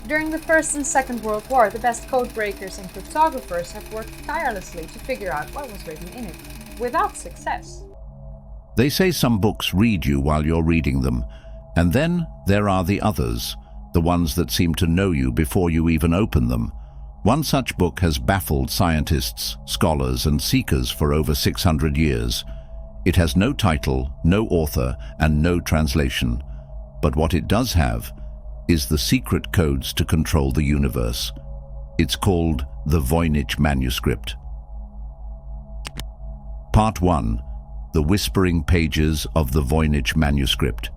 During the First and Second World War, the best codebreakers and cryptographers have worked tirelessly to figure out what was written in it, without success. They say some books read you while you're reading them, and then there are the others, the ones that seem to know you before you even open them. One such book has baffled scientists, scholars, and seekers for over 600 years. It has no title, no author, and no translation. But what it does have is the secret codes to control the universe. It's called the Voynich Manuscript. Part 1. The Whispering Pages of the Voynich Manuscript.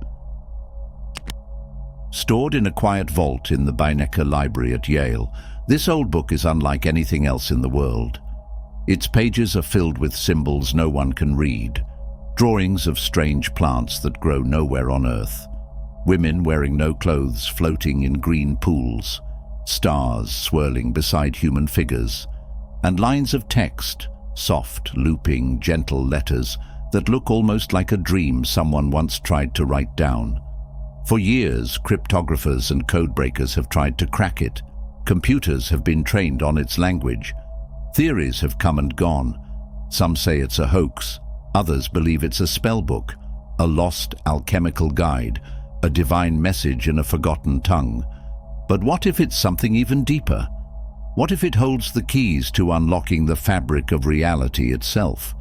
Stored in a quiet vault in the Beinecke Library at Yale, this old book is unlike anything else in the world. Its pages are filled with symbols no one can read, drawings of strange plants that grow nowhere on Earth, women wearing no clothes floating in green pools, stars swirling beside human figures, and lines of text, soft, looping, gentle letters that look almost like a dream someone once tried to write down. For years, cryptographers and codebreakers have tried to crack it. Computers have been trained on its language. Theories have come and gone. Some say it's a hoax. Others believe it's a spell book, a lost alchemical guide, a divine message in a forgotten tongue. But what if it's something even deeper? What if it holds the keys to unlocking the fabric of reality itself?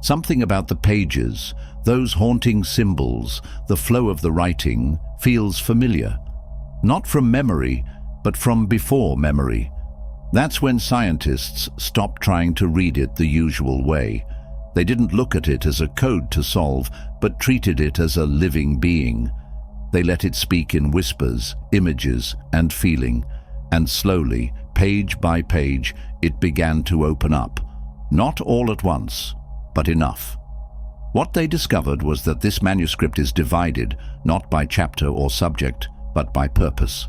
Something about the pages, those haunting symbols, the flow of the writing, feels familiar. Not from memory, but from before memory. That's when scientists stopped trying to read it the usual way. They didn't look at it as a code to solve, but treated it as a living being. They let it speak in whispers, images, and feeling, and slowly, page by page, it began to open up. Not all at once, but enough. What they discovered was that this manuscript is divided, not by chapter or subject, but by purpose.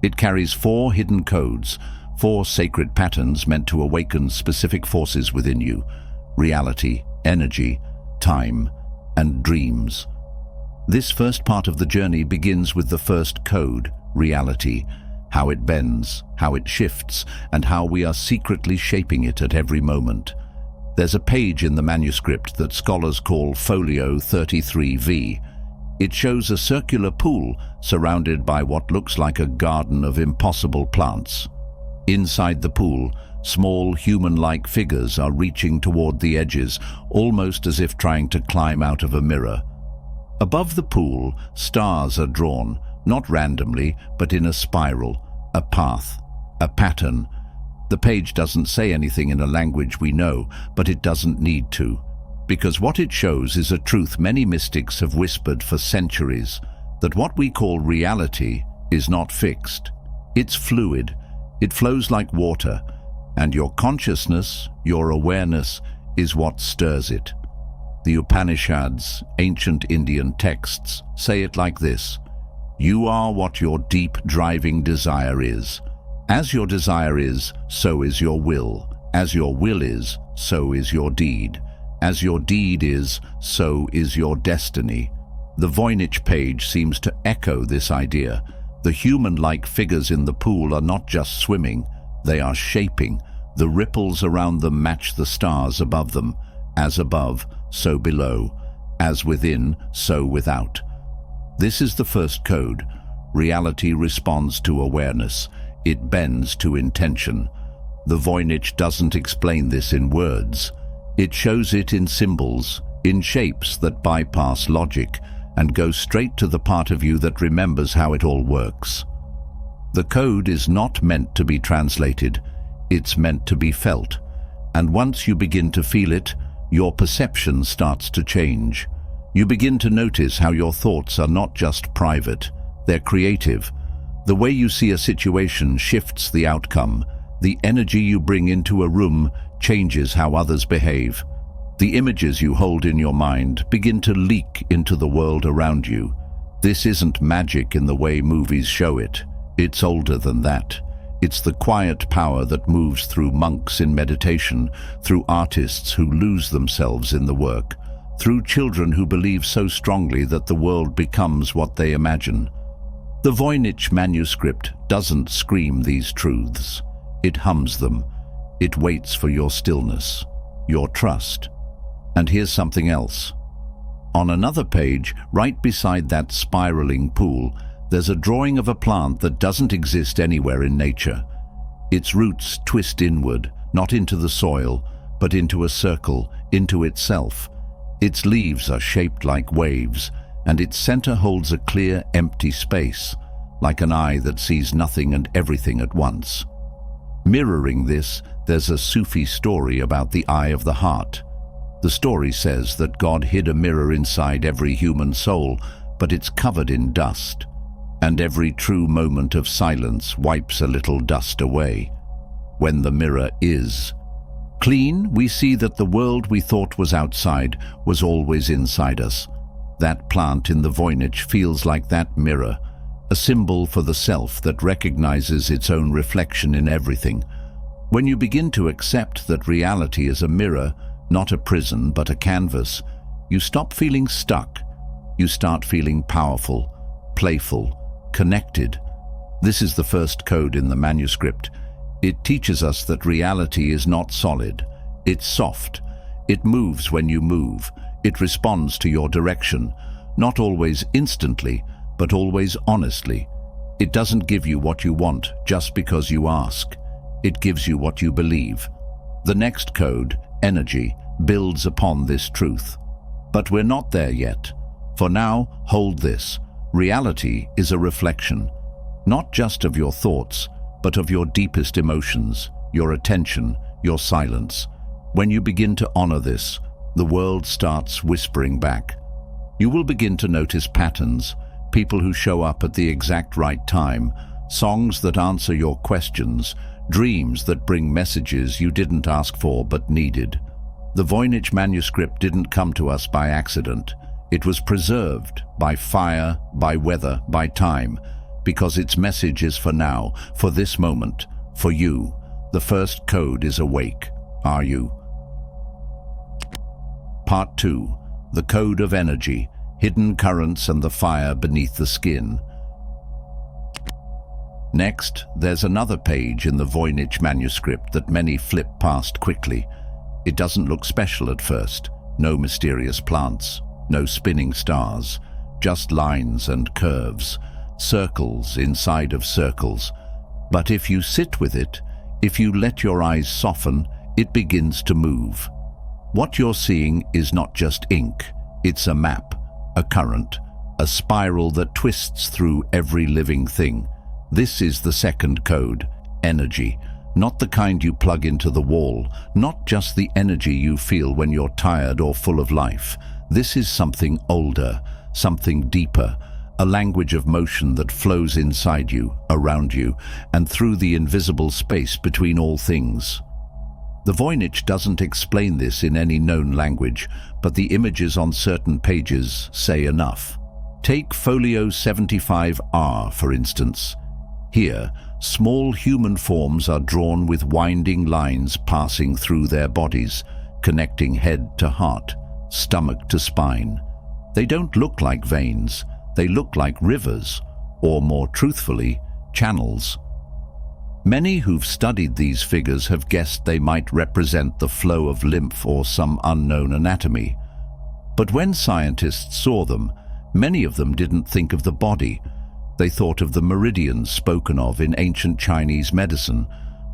It carries 4 hidden codes, 4 sacred patterns meant to awaken specific forces within you: reality, energy, time, and dreams. This first part of the journey begins with the first code, reality, how it bends, how it shifts, and how we are secretly shaping it at every moment. There's a page in the manuscript that scholars call Folio 33V. It shows a circular pool surrounded by what looks like a garden of impossible plants. Inside the pool, small human-like figures are reaching toward the edges, almost as if trying to climb out of a mirror. Above the pool, stars are drawn, not randomly, but in a spiral, a path, a pattern. The page doesn't say anything in a language we know, but it doesn't need to. Because what it shows is a truth many mystics have whispered for centuries, that what we call reality is not fixed. It's fluid. It flows like water, and your consciousness, your awareness, is what stirs it. The Upanishads, ancient Indian texts, say it like this: "You are what your deep driving desire is. As your desire is, so is your will. As your will is, so is your deed. As your deed is, so is your destiny." The Voynich page seems to echo this idea. The human-like figures in the pool are not just swimming, they are shaping. The ripples around them match the stars above them. As above, so below. As within, so without. This is the first code. Reality responds to awareness. It bends to intention. The Voynich doesn't explain this in words. It shows it in symbols, in shapes that bypass logic and go straight to the part of you that remembers how it all works. The code is not meant to be translated, it's meant to be felt. And once you begin to feel it, your perception starts to change. You begin to notice how your thoughts are not just private, they're creative. The way you see a situation shifts the outcome. The energy you bring into a room changes how others behave. The images you hold in your mind begin to leak into the world around you. This isn't magic in the way movies show it. It's older than that. It's the quiet power that moves through monks in meditation, through artists who lose themselves in the work, through children who believe so strongly that the world becomes what they imagine. The Voynich manuscript doesn't scream these truths. It hums them. It waits for your stillness, your trust. And here's something else. On another page, right beside that spiraling pool, there's a drawing of a plant that doesn't exist anywhere in nature. Its roots twist inward, not into the soil, but into a circle, into itself. Its leaves are shaped like waves, and its center holds a clear, empty space, like an eye that sees nothing and everything at once. Mirroring this, there's a Sufi story about the eye of the heart. The story says that God hid a mirror inside every human soul, but it's covered in dust, and every true moment of silence wipes a little dust away. When the mirror is clean, we see that the world we thought was outside was always inside us. That plant in the Voynich feels like that mirror, a symbol for the self that recognizes its own reflection in everything. When you begin to accept that reality is a mirror, not a prison but a canvas, you stop feeling stuck. You start feeling powerful, playful, connected. This is the first code in the manuscript. It teaches us that reality is not solid. It's soft. It moves when you move. It responds to your direction, not always instantly, but always honestly. It doesn't give you what you want just because you ask. It gives you what you believe. The next code, energy, builds upon this truth. But we're not there yet. For now, hold this. Reality is a reflection, not just of your thoughts, but of your deepest emotions, your attention, your silence. When you begin to honor this, the world starts whispering back. You will begin to notice patterns, people who show up at the exact right time, songs that answer your questions, dreams that bring messages you didn't ask for but needed. The Voynich manuscript didn't come to us by accident. It was preserved by fire, by weather, by time, because its message is for now, for this moment, for you. The first code is awake. Are you? Part 2. The Code of Energy, Hidden Currents and the Fire Beneath the Skin. Next, there's another page in the Voynich manuscript that many flip past quickly. It doesn't look special at first. No mysterious plants, no spinning stars, just lines and curves, circles inside of circles. But if you sit with it, if you let your eyes soften, it begins to move. What you're seeing is not just ink. It's a map, a current, a spiral that twists through every living thing. This is the second code, energy. Not the kind you plug into the wall, not just the energy you feel when you're tired or full of life. This is something older, something deeper, a language of motion that flows inside you, around you, and through the invisible space between all things. The Voynich doesn't explain this in any known language, but the images on certain pages say enough. Take folio 75R, for instance. Here, small human forms are drawn with winding lines passing through their bodies, connecting head to heart, stomach to spine. They don't look like veins, they look like rivers, or more truthfully, channels. Many who've studied these figures have guessed they might represent the flow of lymph or some unknown anatomy. But when scientists saw them, many of them didn't think of the body. They thought of the meridians spoken of in ancient Chinese medicine,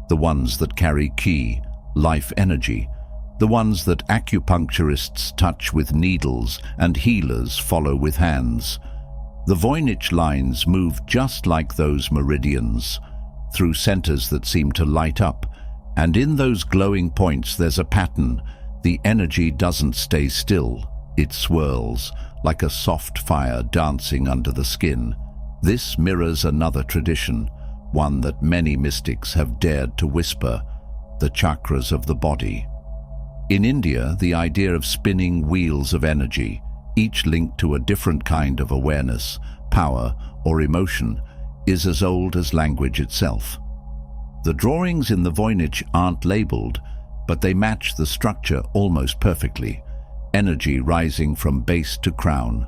the ones that carry qi, life energy, the ones that acupuncturists touch with needles and healers follow with hands. The Voynich lines move just like those meridians, through centers that seem to light up, and in those glowing points there's a pattern. The energy doesn't stay still, it swirls, like a soft fire dancing under the skin. This mirrors another tradition, one that many mystics have dared to whisper, the chakras of the body. In India, the idea of spinning wheels of energy, each linked to a different kind of awareness, power, or emotion, is as old as language itself. The drawings in the Voynich aren't labeled, but they match the structure almost perfectly. Energy rising from base to crown,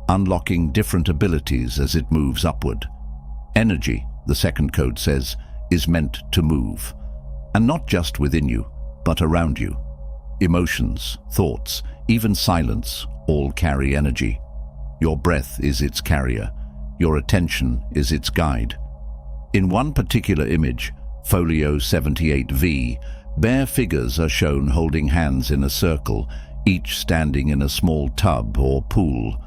unlocking different abilities as it moves upward. Energy, the second code says, is meant to move. And not just within you, but around you. Emotions, thoughts, even silence all carry energy. Your breath is its carrier. Your attention is its guide. In one particular image, Folio 78V, bare figures are shown holding hands in a circle, each standing in a small tub or pool.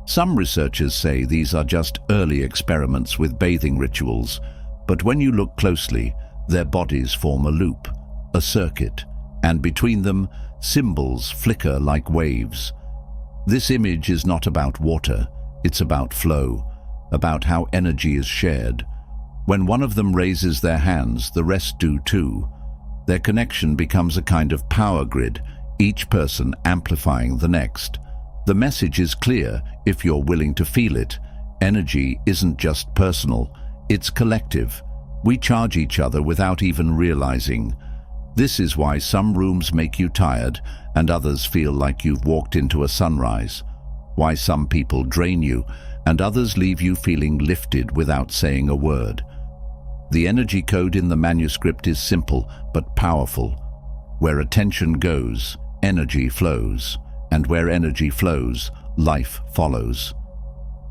Some researchers say these are just early experiments with bathing rituals, but when you look closely, their bodies form a loop, a circuit, and between them, symbols flicker like waves. This image is not about water, it's about flow, about how energy is shared. When one of them raises their hands, the rest do too. Their connection becomes a kind of power grid, each person amplifying the next. The message is clear if you're willing to feel it. Energy isn't just personal, it's collective. We charge each other without even realizing. This is why some rooms make you tired and others feel like you've walked into a sunrise. Why some people drain you and others leave you feeling lifted without saying a word. The energy code in the manuscript is simple but powerful. Where attention goes, energy flows. And where energy flows, life follows.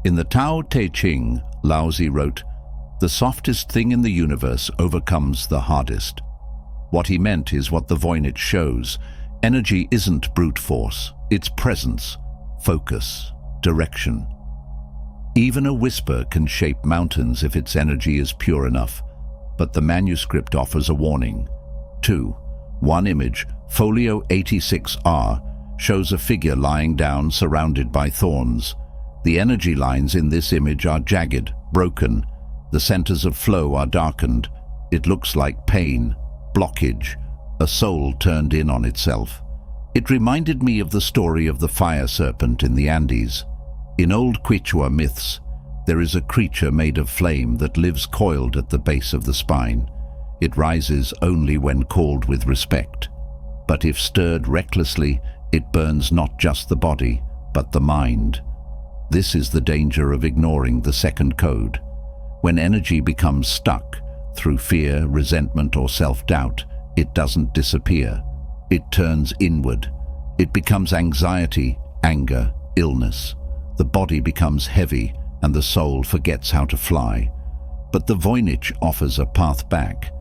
In the Tao Te Ching, Laozi wrote, "The softest thing in the universe overcomes the hardest." What he meant is what the Voynich shows. Energy isn't brute force, it's presence, focus, direction. Even a whisper can shape mountains if its energy is pure enough. But the manuscript offers a warning. 2. One image, Folio 86R, shows a figure lying down surrounded by thorns. The energy lines in this image are jagged, broken. The centers of flow are darkened. It looks like pain, blockage, a soul turned in on itself. It reminded me of the story of the fire serpent in the Andes. In old Quichua myths, there is a creature made of flame that lives coiled at the base of the spine. It rises only when called with respect. But if stirred recklessly, it burns not just the body, but the mind. This is the danger of ignoring the second code. When energy becomes stuck, through fear, resentment, or self-doubt, it doesn't disappear. It turns inward. It becomes anxiety, anger, illness. The body becomes heavy, and the soul forgets how to fly. But the Voynich offers a path back.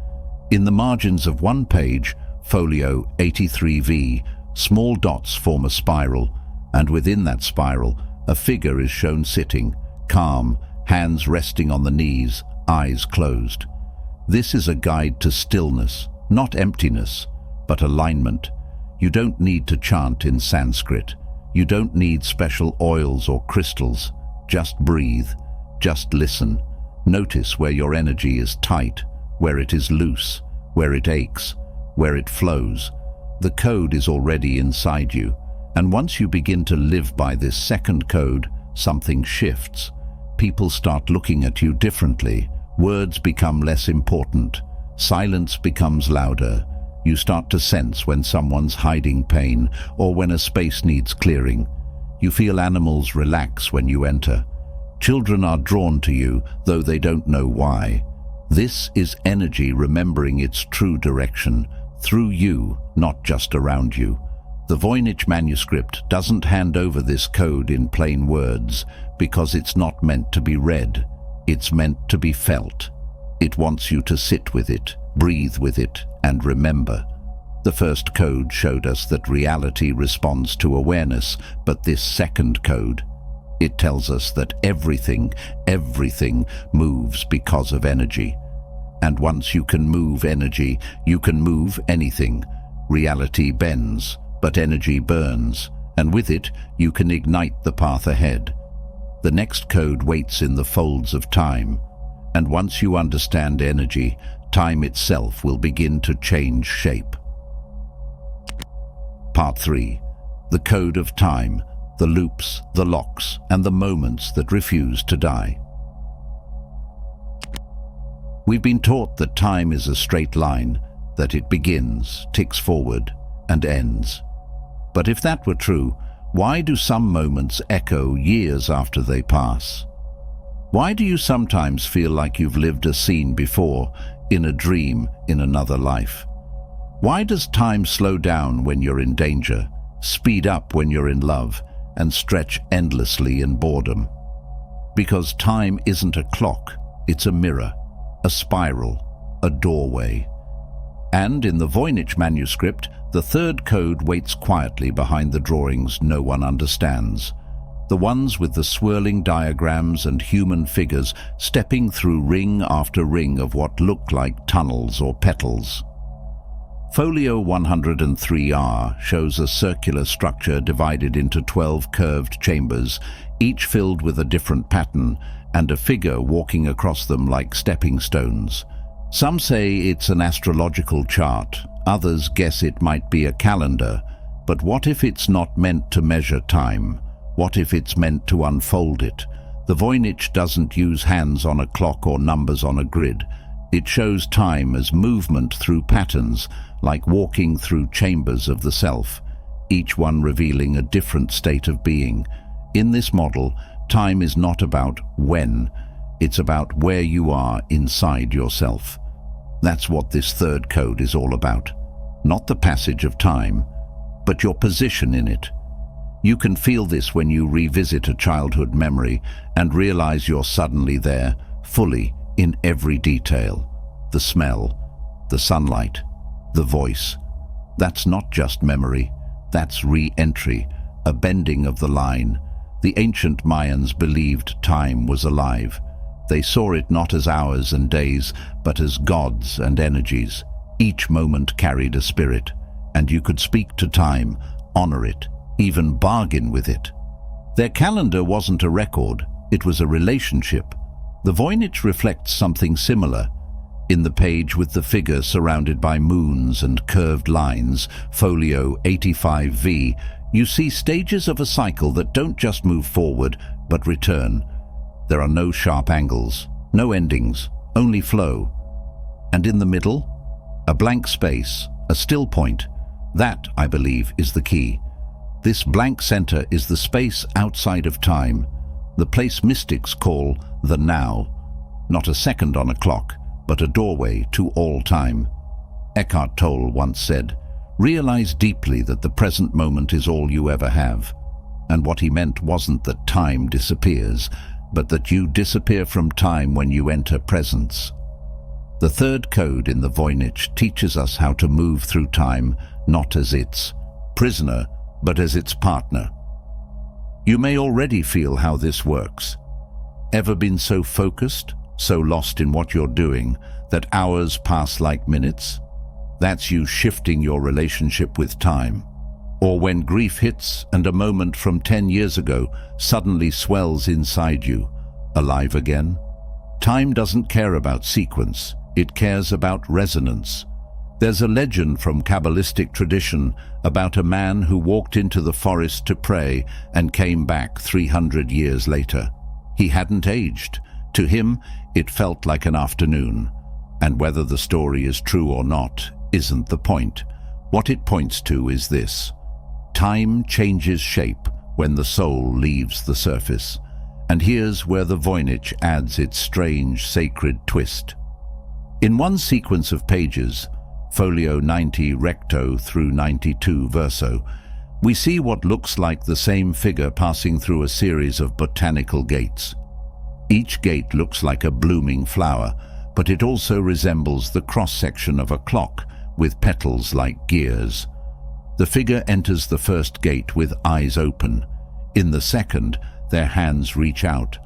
In the margins of one page, Folio 83V, small dots form a spiral, and within that spiral, a figure is shown sitting, calm, hands resting on the knees, eyes closed. This is a guide to stillness, not emptiness, but alignment. You don't need to chant in Sanskrit. You don't need special oils or crystals. Just breathe. Just listen. Notice where your energy is tight, where it is loose, where it aches, where it flows. The code is already inside you, and once you begin to live by this second code, something shifts. People start looking at you differently. Words become less important. Silence becomes louder. You start to sense when someone's hiding pain or when a space needs clearing. You feel animals relax when you enter. Children are drawn to you, though they don't know why. This is energy remembering its true direction, through you, not just around you. The Voynich manuscript doesn't hand over this code in plain words because it's not meant to be read. It's meant to be felt. It wants you to sit with it, breathe with it, and remember. The first code showed us that reality responds to awareness, but this second code, it tells us that everything moves because of energy. And once you can move energy, you can move anything. Reality bends, but energy burns, and with it, you can ignite the path ahead. The next code waits in the folds of time, and once you understand energy, time itself will begin to change shape. Part 3. The Code of Time, the loops, the locks, and the moments that refuse to die. We've been taught that time is a straight line, that it begins, ticks forward, and ends. But if that were true, why do some moments echo years after they pass? Why do you sometimes feel like you've lived a scene before, in a dream, in another life? Why does time slow down when you're in danger, speed up when you're in love, and stretch endlessly in boredom? Because time isn't a clock, it's a mirror, a spiral, a doorway. And in the Voynich manuscript, the third code waits quietly behind the drawings no one understands. The ones with the swirling diagrams and human figures stepping through ring after ring of what look like tunnels or petals. Folio 103R shows a circular structure divided into 12 curved chambers, each filled with a different pattern, and a figure walking across them like stepping stones. Some say it's an astrological chart, others guess it might be a calendar, but what if it's not meant to measure time? What if it's meant to unfold it? The Voynich doesn't use hands on a clock or numbers on a grid. It shows time as movement through patterns, like walking through chambers of the self, each one revealing a different state of being. In this model, time is not about when, it's about where you are inside yourself. That's what this third code is all about. Not the passage of time, but your position in it. You can feel this when you revisit a childhood memory and realize you're suddenly there, fully, in every detail. The smell, the sunlight, the voice. That's not just memory, that's re-entry, a bending of the line. The ancient Mayans believed time was alive. They saw it not as hours and days, but as gods and energies. Each moment carried a spirit, and you could speak to time, honor it, even bargain with it. Their calendar wasn't a record, it was a relationship. The Voynich reflects something similar. In the page with the figure surrounded by moons and curved lines, folio 85V, you see stages of a cycle that don't just move forward, but return. There are no sharp angles, no endings, only flow. And in the middle, a blank space, a still point. That, I believe, is the key. This blank center is the space outside of time, the place mystics call the now. Not a second on a clock, but a doorway to all time. Eckhart Tolle once said, "Realize deeply that the present moment is all you ever have." And what he meant wasn't that time disappears, but that you disappear from time when you enter presence. The third code in the Voynich teaches us how to move through time, not as its prisoner, but as its partner. You may already feel how this works. Ever been so focused, so lost in what you're doing, that hours pass like minutes? That's you shifting your relationship with time. Or when grief hits and a moment from 10 years ago suddenly swells inside you, alive again. Time doesn't care about sequence, it cares about resonance. There's a legend from Kabbalistic tradition about a man who walked into the forest to pray and came back 300 years later. He hadn't aged. To him, it felt like an afternoon. And whether the story is true or not isn't the point. What it points to is this: time changes shape when the soul leaves the surface. And here's where the Voynich adds its strange, sacred twist. In one sequence of pages, folio 90 recto through 92 verso, we see what looks like the same figure passing through a series of botanical gates. Each gate looks like a blooming flower, but it also resembles the cross-section of a clock with petals like gears. The figure enters the first gate with eyes open. In the second, their hands reach out.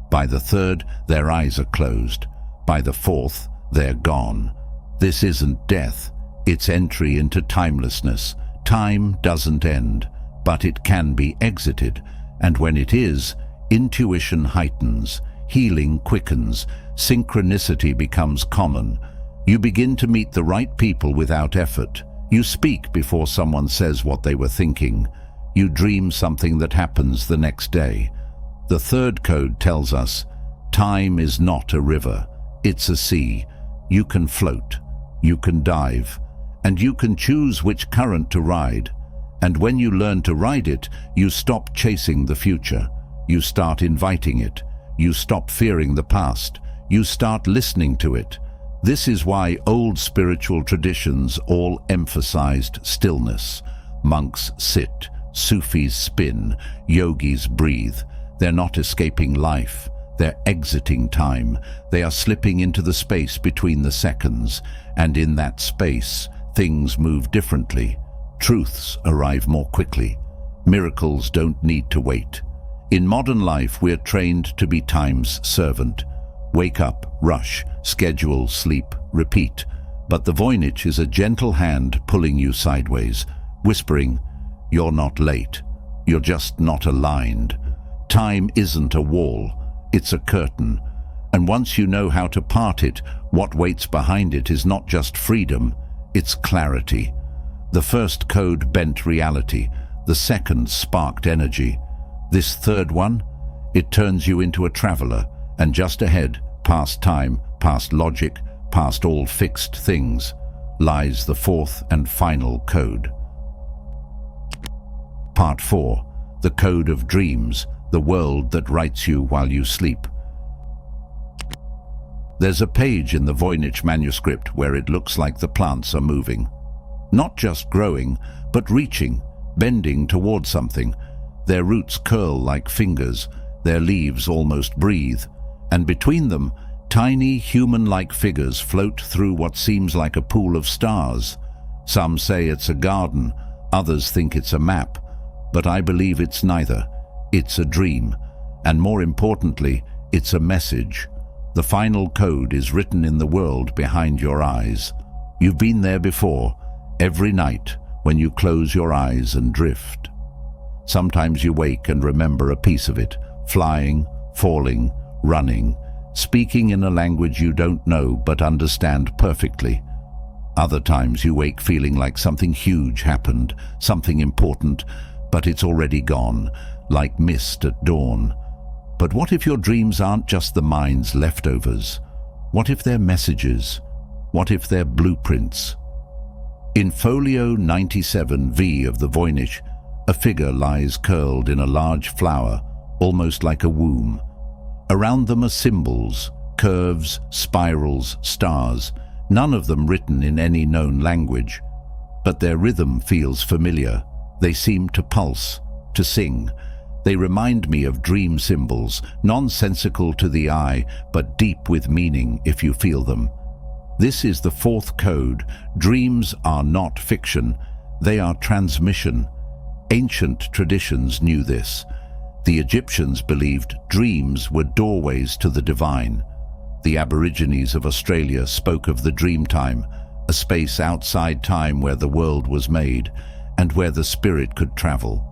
By the third, their eyes are closed. By the fourth, they're gone. This isn't death, it's entry into timelessness. Time doesn't end, but it can be exited, and when it is, intuition heightens, healing quickens, synchronicity becomes common. You begin to meet the right people without effort. You speak before someone says what they were thinking. You dream something that happens the next day. The third code tells us, time is not a river, it's a sea. You can float, you can dive, and you can choose which current to ride. And when you learn to ride it, you stop chasing the future. You start inviting it. You stop fearing the past. You start listening to it. This is why old spiritual traditions all emphasized stillness. Monks sit, Sufis spin, yogis breathe. They're not escaping life. They're exiting time. They are slipping into the space between the seconds. And in that space, things move differently. Truths arrive more quickly. Miracles don't need to wait. In modern life, we're trained to be time's servant. Wake up, rush, schedule, sleep, repeat. But the Voynich is a gentle hand pulling you sideways, whispering, "You're not late. You're just not aligned." Time isn't a wall, it's a curtain. And once you know how to part it, what waits behind it is not just freedom, it's clarity. The first code bent reality, the second sparked energy. This third one, it turns you into a traveler, and just ahead, past time, past logic, past all fixed things, lies the fourth and final code. Part 4. The Code of Dreams, the world that writes you while you sleep. There's a page in the Voynich manuscript where it looks like the plants are moving. Not just growing, but reaching, bending toward something. Their roots curl like fingers, their leaves almost breathe, and between them, tiny human-like figures float through what seems like a pool of stars. Some say it's a garden, others think it's a map, but I believe it's neither. It's a dream, and more importantly, it's a message. The final code is written in the world behind your eyes. You've been there before, every night when you close your eyes and drift. Sometimes you wake and remember a piece of it, flying, falling, running, speaking in a language you don't know but understand perfectly. Other times you wake feeling like something huge happened, something important, but it's already gone, like mist at dawn. But what if your dreams aren't just the mind's leftovers? What if they're messages? What if they're blueprints? In folio 97V of the Voynich, a figure lies curled in a large flower, almost like a womb. Around them are symbols, curves, spirals, stars, none of them written in any known language. But their rhythm feels familiar. They seem to pulse, to sing. They remind me of dream symbols, nonsensical to the eye, but deep with meaning if you feel them. This is the fourth code. Dreams are not fiction, they are transmission. Ancient traditions knew this. The Egyptians believed dreams were doorways to the divine. The Aborigines of Australia spoke of the dream time, a space outside time where the world was made and where the spirit could travel.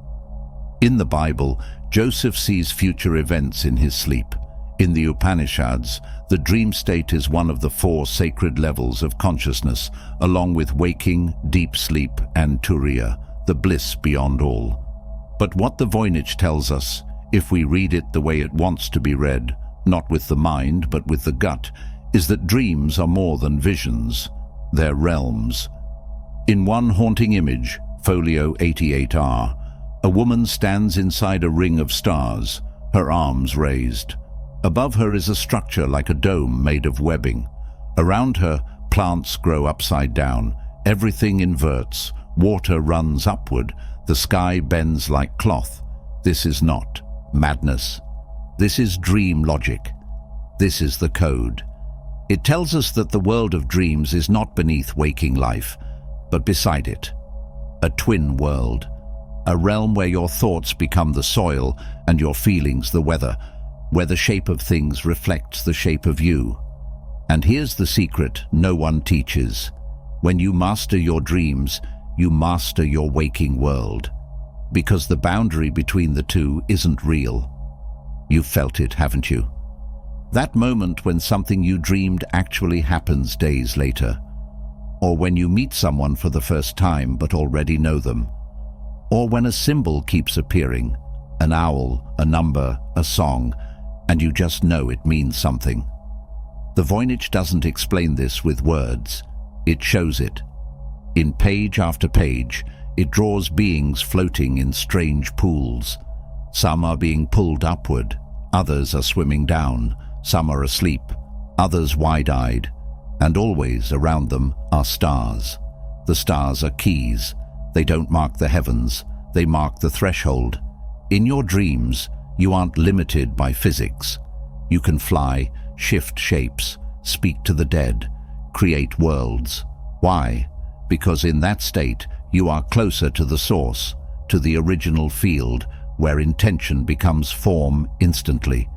In the Bible, Joseph sees future events in his sleep. In the Upanishads, the dream state is one of the 4 sacred levels of consciousness, along with waking, deep sleep, and turiya, the bliss beyond all. But what the Voynich tells us, if we read it the way it wants to be read, not with the mind but with the gut, is that dreams are more than visions. They're realms. In one haunting image, folio 88R, a woman stands inside a ring of stars, her arms raised. Above her is a structure like a dome made of webbing. Around her, plants grow upside down. Everything inverts. Water runs upward. The sky bends like cloth. This is not madness. This is dream logic. This is the code. It tells us that the world of dreams is not beneath waking life, but beside it. A twin world. A realm where your thoughts become the soil and your feelings the weather, where the shape of things reflects the shape of you. And here's the secret no one teaches. When you master your dreams, you master your waking world. Because the boundary between the two isn't real. You've felt it, haven't you? That moment when something you dreamed actually happens days later. Or when you meet someone for the first time but already know them. Or when a symbol keeps appearing, an owl, a number, a song, and you just know it means something. The Voynich doesn't explain this with words. It shows it. In page after page, it draws beings floating in strange pools. Some are being pulled upward, others are swimming down, some are asleep, others wide-eyed, and always around them are stars. The stars are keys. They don't mark the heavens, they mark the threshold. In your dreams, you aren't limited by physics. You can fly, shift shapes, speak to the dead, create worlds. Why? Because in that state, you are closer to the source, to the original field, where intention becomes form instantly.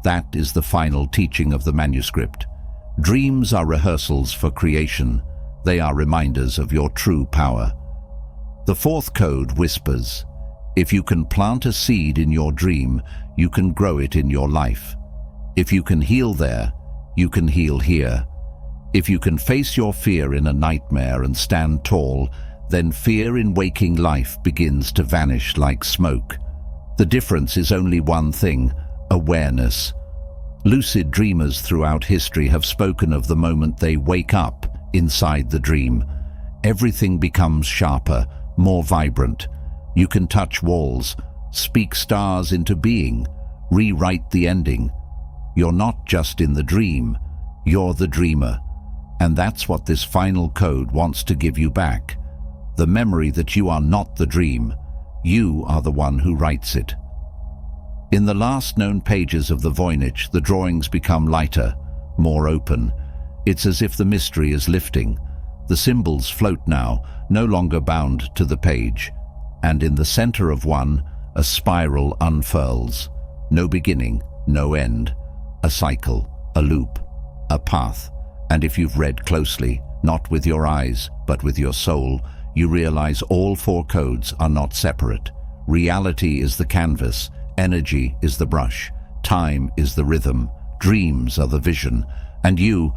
That is the final teaching of the manuscript. Dreams are rehearsals for creation. They are reminders of your true power. The fourth code whispers, if you can plant a seed in your dream, you can grow it in your life. If you can heal there, you can heal here. If you can face your fear in a nightmare and stand tall, then fear in waking life begins to vanish like smoke. The difference is only one thing: awareness. Lucid dreamers throughout history have spoken of the moment they wake up inside the dream. Everything becomes sharper, more vibrant. You can touch walls, speak stars into being, rewrite the ending. You're not just in the dream, you're the dreamer. And that's what this final code wants to give you back. The memory that you are not the dream. You are the one who writes it. In the last known pages of the Voynich, the drawings become lighter, more open. It's as if the mystery is lifting. The symbols float now, no longer bound to the page. And in the center of one, a spiral unfurls. No beginning, no end. A cycle, a loop, a path. And if you've read closely, not with your eyes, but with your soul, you realize all four codes are not separate. Reality is the canvas, energy is the brush, time is the rhythm, dreams are the vision, and you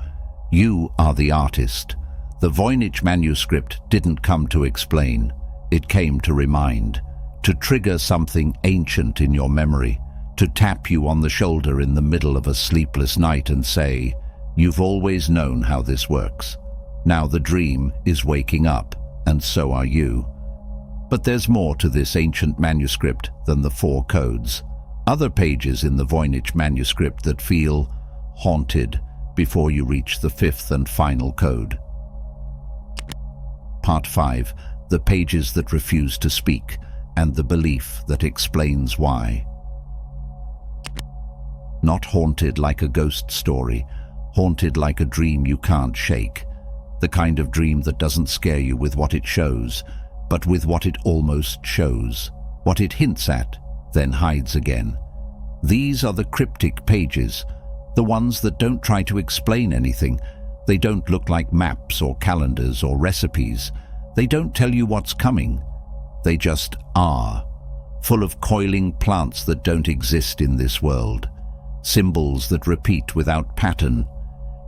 are the artist. The Voynich manuscript didn't come to explain, it came to remind, to trigger something ancient in your memory, to tap you on the shoulder in the middle of a sleepless night and say, you've always known how this works. Now the dream is waking up, and so are you. But there's more to this ancient manuscript than the four codes. Other pages in the Voynich manuscript that feel haunted before you reach the fifth and final code. Part 5. The pages that refuse to speak, and the belief that explains why. Not haunted like a ghost story, haunted like a dream you can't shake. The kind of dream that doesn't scare you with what it shows, but with what it almost shows, what it hints at, then hides again. These are the cryptic pages, the ones that don't try to explain anything. They don't look like maps or calendars or recipes. They don't tell you what's coming. They just are, full of coiling plants that don't exist in this world, symbols that repeat without pattern,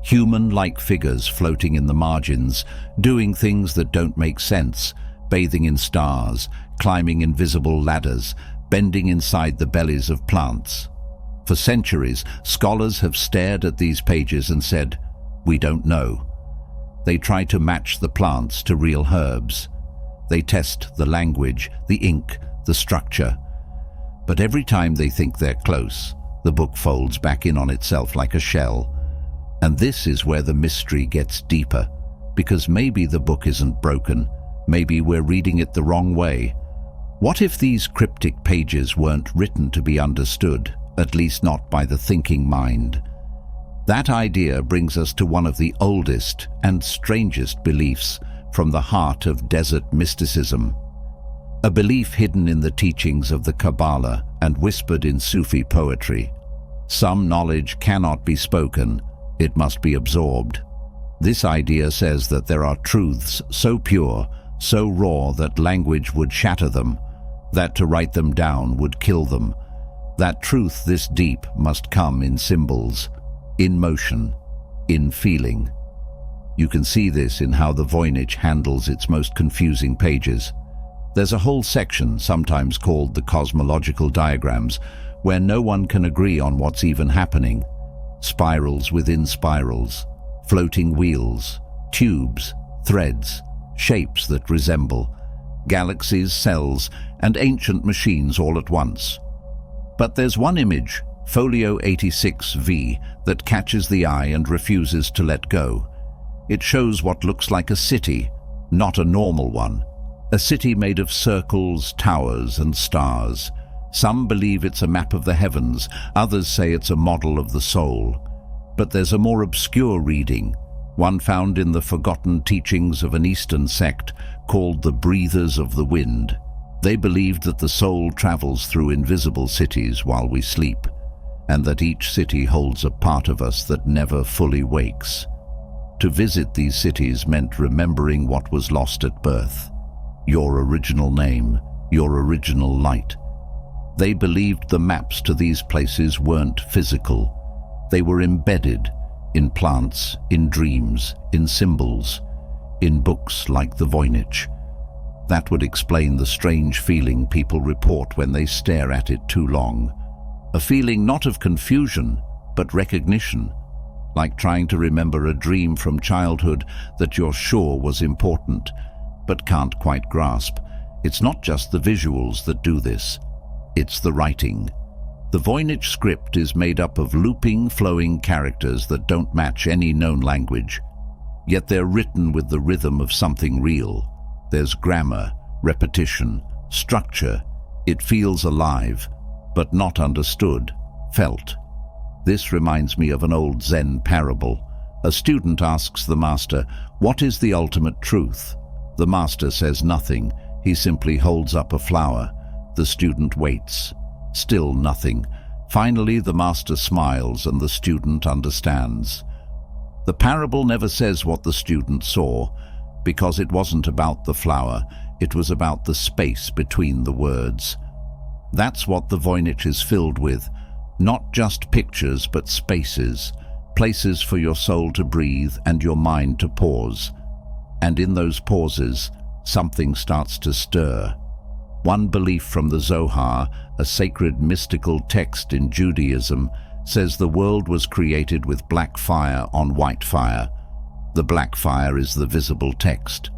human-like figures floating in the margins, doing things that don't make sense, bathing in stars, climbing invisible ladders, bending inside the bellies of plants. For centuries, scholars have stared at these pages and said, we don't know. They try to match the plants to real herbs. They test the language, the ink, the structure. But every time they think they're close, the book folds back in on itself like a shell. And this is where the mystery gets deeper, because maybe the book isn't broken, maybe we're reading it the wrong way. What if these cryptic pages weren't written to be understood, at least not by the thinking mind? That idea brings us to one of the oldest and strangest beliefs from the heart of desert mysticism. A belief hidden in the teachings of the Kabbalah and whispered in Sufi poetry. Some knowledge cannot be spoken, it must be absorbed. This idea says that there are truths so pure, so raw that language would shatter them, that to write them down would kill them. That truth this deep must come in symbols, in motion, in feeling. You can see this in how the Voynich handles its most confusing pages. There's a whole section, sometimes called the cosmological diagrams, where no one can agree on what's even happening. Spirals within spirals, floating wheels, tubes, threads, shapes that resemble, galaxies, cells, and ancient machines all at once. But there's one image, Folio 86V, that catches the eye and refuses to let go. It shows what looks like a city, not a normal one. A city made of circles, towers, and stars. Some believe it's a map of the heavens, others say it's a model of the soul. But there's a more obscure reading, one found in the forgotten teachings of an Eastern sect called the Breathers of the Wind. They believed that the soul travels through invisible cities while we sleep, and that each city holds a part of us that never fully wakes. To visit these cities meant remembering what was lost at birth, your original name, your original light. They believed the maps to these places weren't physical. They were embedded in plants, in dreams, in symbols, in books like the Voynich. That would explain the strange feeling people report when they stare at it too long. A feeling not of confusion, but recognition, like trying to remember a dream from childhood that you're sure was important, but can't quite grasp. It's not just the visuals that do this, it's the writing. The Voynich script is made up of looping, flowing characters that don't match any known language, yet they're written with the rhythm of something real. There's grammar, repetition, structure. It feels alive, but not understood, felt. This reminds me of an old Zen parable. A student asks the master, "What is the ultimate truth?" The master says nothing. He simply holds up a flower. The student waits. Still nothing. Finally, the master smiles and the student understands. The parable never says what the student saw, because it wasn't about the flower, it was about the space between the words. That's what the Voynich is filled with, not just pictures but spaces, places for your soul to breathe and your mind to pause. And in those pauses, something starts to stir. One belief from the Zohar, a sacred mystical text in Judaism, says the world was created with black fire on white fire. The black fire is the visible text,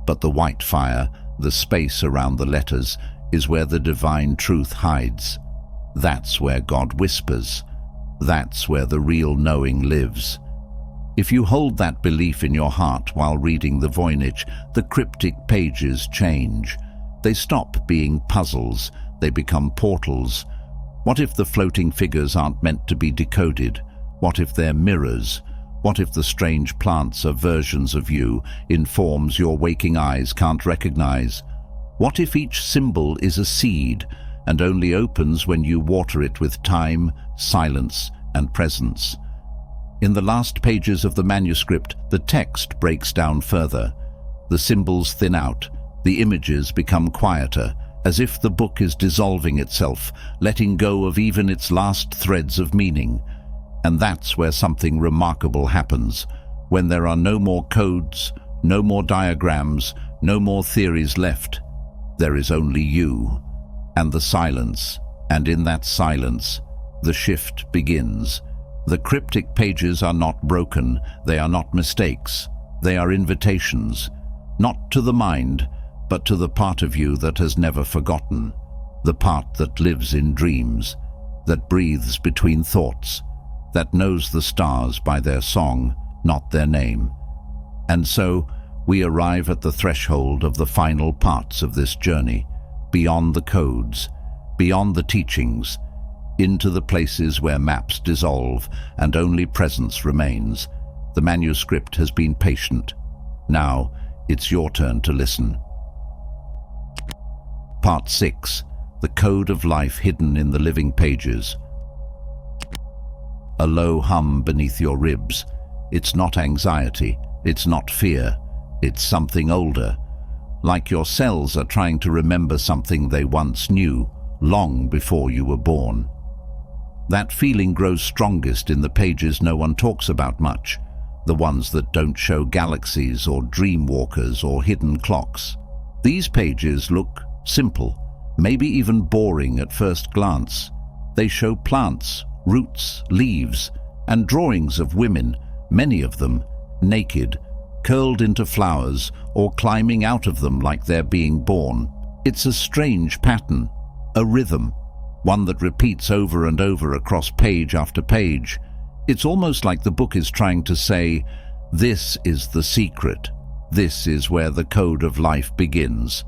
but the white fire, the space around the letters, is where the divine truth hides. That's where God whispers. That's where the real knowing lives. If you hold that belief in your heart while reading the Voynich, the cryptic pages change. They stop being puzzles, they become portals. What if the floating figures aren't meant to be decoded? What if they're mirrors? What if the strange plants are versions of you, in forms your waking eyes can't recognize? What if each symbol is a seed, and only opens when you water it with time, silence, and presence? In the last pages of the manuscript, the text breaks down further. The symbols thin out, the images become quieter, as if the book is dissolving itself, letting go of even its last threads of meaning. And that's where something remarkable happens, when there are no more codes, no more diagrams, no more theories left. There is only you, and the silence, and in that silence, the shift begins. The cryptic pages are not broken, they are not mistakes, they are invitations, not to the mind, but to the part of you that has never forgotten, the part that lives in dreams, that breathes between thoughts, that knows the stars by their song, not their name. And so, we arrive at the threshold of the final parts of this journey, beyond the codes, beyond the teachings, into the places where maps dissolve and only presence remains. The manuscript has been patient. Now, it's your turn to listen. Part 6. The Code of Life Hidden in the Living Pages. A low hum beneath your ribs. It's not anxiety, it's not fear, it's something older. Like your cells are trying to remember something they once knew, long before you were born. That feeling grows strongest in the pages no one talks about much, the ones that don't show galaxies or dream walkers or hidden clocks. These pages look simple, maybe even boring at first glance. They show plants, roots, leaves, and drawings of women, many of them naked, curled into flowers or climbing out of them like they're being born. It's a strange pattern, a rhythm, one that repeats over and over across page after page. It's almost like the book is trying to say, this is the secret. This is where the code of life begins.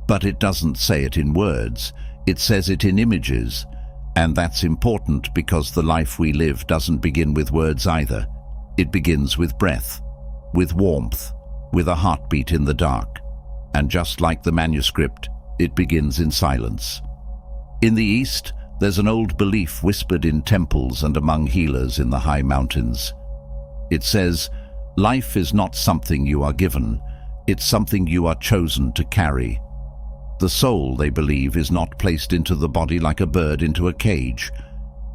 But it doesn't say it in words. It says it in images. And that's important because the life we live doesn't begin with words either. It begins with breath, with warmth, with a heartbeat in the dark. And just like the manuscript, it begins in silence. In the East, there's an old belief whispered in temples and among healers in the high mountains. It says, life is not something you are given, it's something you are chosen to carry. The soul, they believe, is not placed into the body like a bird into a cage.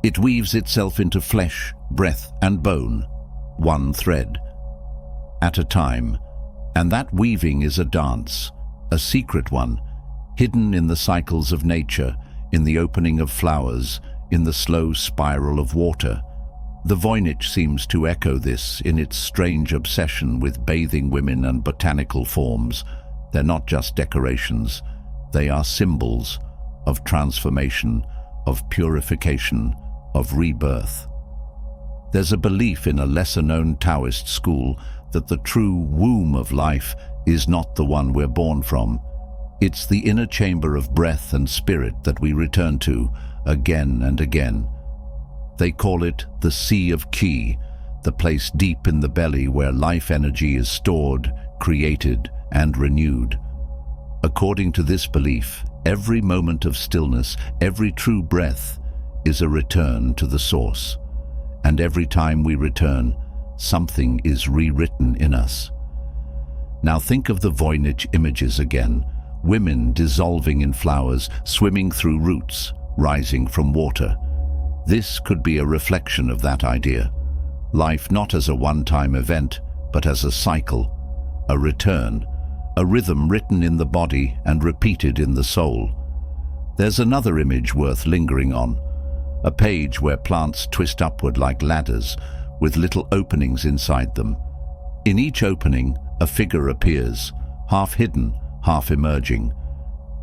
It weaves itself into flesh, breath, and bone, one thread at a time. And that weaving is a dance, a secret one, hidden in the cycles of nature, in the opening of flowers, in the slow spiral of water. The Voynich seems to echo this in its strange obsession with bathing women and botanical forms. They're not just decorations. They are symbols of transformation, of purification, of rebirth. There's a belief in a lesser-known Taoist school that the true womb of life is not the one we're born from. It's the inner chamber of breath and spirit that we return to again and again. They call it the Sea of Qi, the place deep in the belly where life energy is stored, created, and renewed. According to this belief, every moment of stillness, every true breath, is a return to the source. And every time we return, something is rewritten in us. Now think of the Voynich images again. Women dissolving in flowers, swimming through roots, rising from water. This could be a reflection of that idea. Life not as a one-time event, but as a cycle, a return, a rhythm written in the body and repeated in the soul. There's another image worth lingering on, a page where plants twist upward like ladders, with little openings inside them. In each opening, a figure appears, half hidden, half emerging.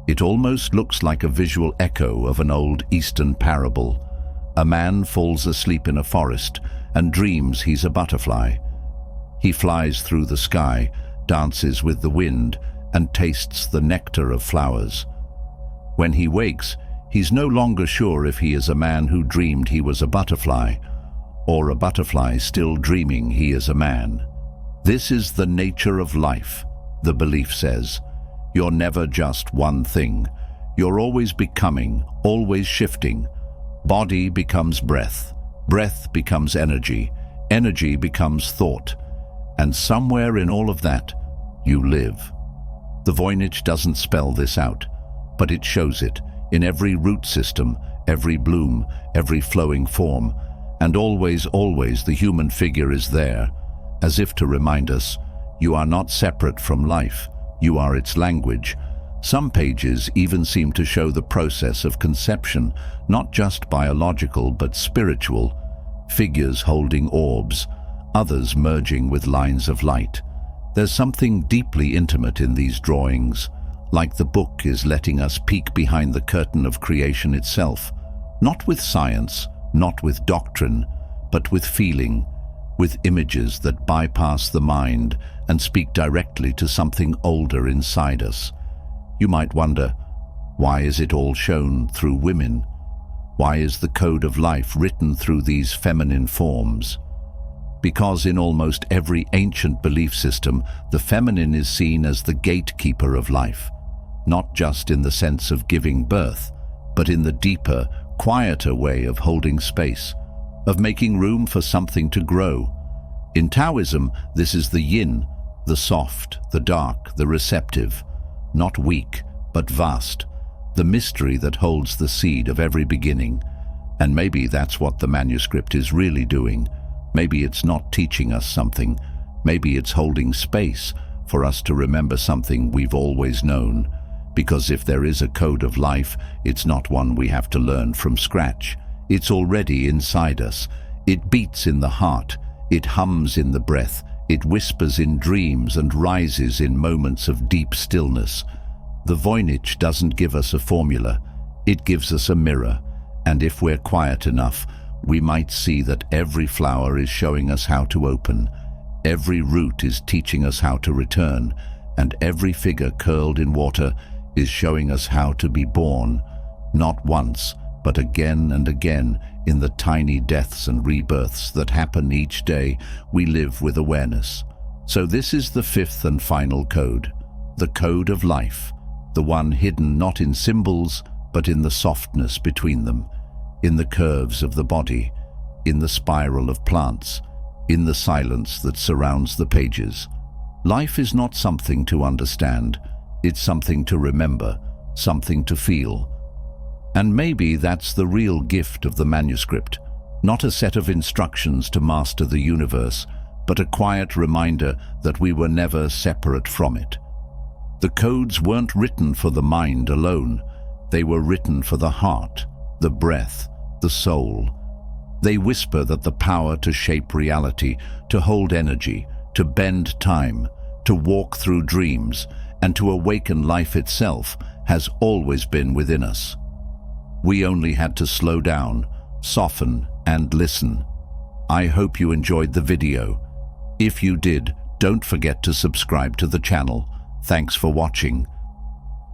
It almost looks like a visual echo of an old Eastern parable. A man falls asleep in a forest and dreams he's a butterfly. He flies through the sky, dances with the wind, and tastes the nectar of flowers. When he wakes, he's no longer sure if he is a man who dreamed he was a butterfly, or a butterfly still dreaming he is a man. This is the nature of life, the belief says. You're never just one thing. You're always becoming, always shifting. Body becomes breath. Breath becomes energy. Energy becomes thought. And somewhere in all of that, you live. The Voynich doesn't spell this out, but it shows it in every root system, every bloom, every flowing form. And always, always the human figure is there, as if to remind us, you are not separate from life. You are its language. Some pages even seem to show the process of conception, not just biological but spiritual. Figures holding orbs, others merging with lines of light. There's something deeply intimate in these drawings, like the book is letting us peek behind the curtain of creation itself, not with science, not with doctrine, but with feeling, with images that bypass the mind and speak directly to something older inside us. You might wonder, why is it all shown through women? Why is the code of life written through these feminine forms? Because in almost every ancient belief system, the feminine is seen as the gatekeeper of life, not just in the sense of giving birth, but in the deeper, quieter way of holding space, of making room for something to grow. In Taoism, this is the yin, the soft, the dark, the receptive, not weak, but vast, the mystery that holds the seed of every beginning. And maybe that's what the manuscript is really doing. Maybe it's not teaching us something. Maybe it's holding space for us to remember something we've always known. Because if there is a code of life, it's not one we have to learn from scratch. It's already inside us. It beats in the heart. It hums in the breath. It whispers in dreams and rises in moments of deep stillness. The Voynich doesn't give us a formula. It gives us a mirror. And if we're quiet enough, we might see that every flower is showing us how to open, every root is teaching us how to return, and every figure curled in water is showing us how to be born, not once, but again and again. In the tiny deaths and rebirths that happen each day, we live with awareness. So this is the fifth and final code, the code of life, the one hidden not in symbols, but in the softness between them, in the curves of the body, in the spiral of plants, in the silence that surrounds the pages. Life is not something to understand, it's something to remember, something to feel. And maybe that's the real gift of the manuscript, not a set of instructions to master the universe, but a quiet reminder that we were never separate from it. The codes weren't written for the mind alone, they were written for the heart, the breath, the soul. They whisper that the power to shape reality, to hold energy, to bend time, to walk through dreams, and to awaken life itself has always been within us. We only had to slow down, soften, and listen. I hope you enjoyed the video. If you did, don't forget to subscribe to the channel. Thanks for watching.